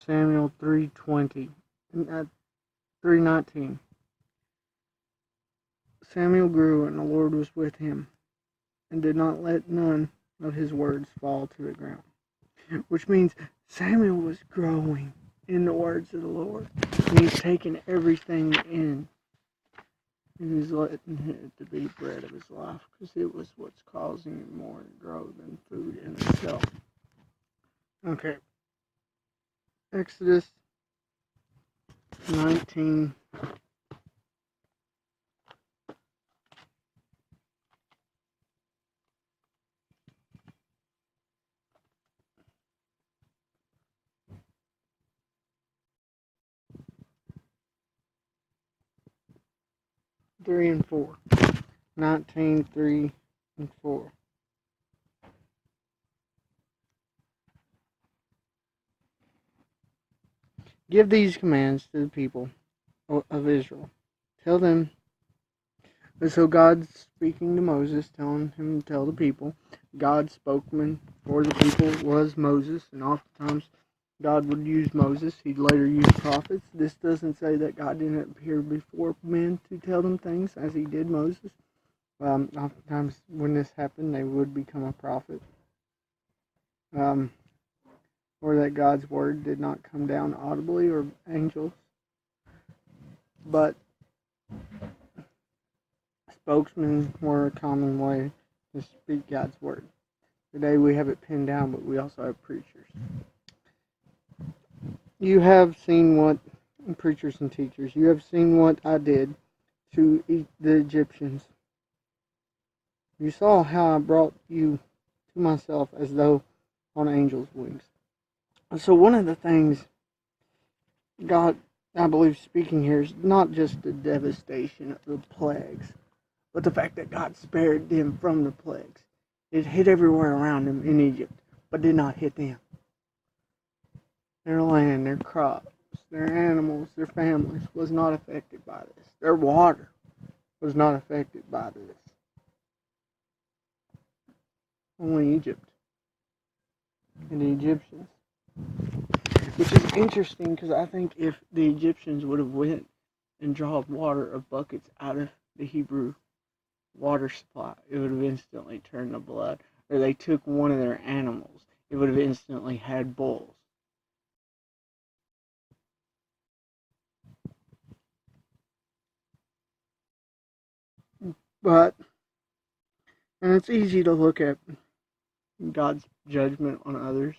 Samuel 3:20, 3:19. Samuel grew, and the Lord was with him, and did not let none of his words fall to the ground. Which means Samuel was growing in the words of the Lord. And he's taking everything in. And he's letting it to be bread of his life, because it was what's causing him more to grow than food in itself. Okay. Exodus 19. Three and 4. 19, 3, and 4. Give these commands to the people of Israel. Tell them. So God's speaking to Moses, telling him to tell the people. God's spokesman for the people was Moses, and oftentimes God would use Moses. He'd later use prophets. This doesn't say that God didn't appear before men to tell them things, as he did Moses. Oftentimes when this happened, they would become a prophet. Or that God's word did not come down audibly or angels. But spokesmen were a common way to speak God's word. Today we have it pinned down, but we also have preachers. You have seen what, preachers and teachers, you have seen what I did to the Egyptians. You saw how I brought you to myself as though on angels' wings. So one of the things God, I believe, speaking here is not just the devastation of the plagues, but the fact that God spared them from the plagues. It hit everywhere around them in Egypt, but did not hit them. Their land, their crops, their animals, their families was not affected by this. Their water was not affected by this. Only Egypt and the Egyptians. Which is interesting, because I think if the Egyptians would have went and drawn water of buckets out of the Hebrew water supply, it would have instantly turned to blood. Or they took one of their animals, it would have instantly had bulls. But, and it's easy to look at God's judgment on others.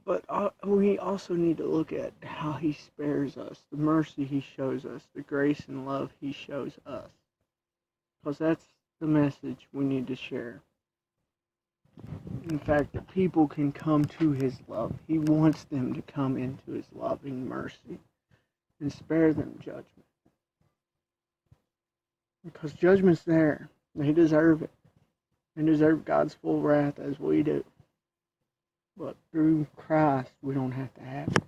But we also need to look at how he spares us, the mercy he shows us, the grace and love he shows us. Because that's the message we need to share. In fact, the people can come to his love. He wants them to come into his loving mercy and spare them judgment. Because judgment's there. They deserve it. They deserve God's full wrath as we do. But through Christ, we don't have to have it.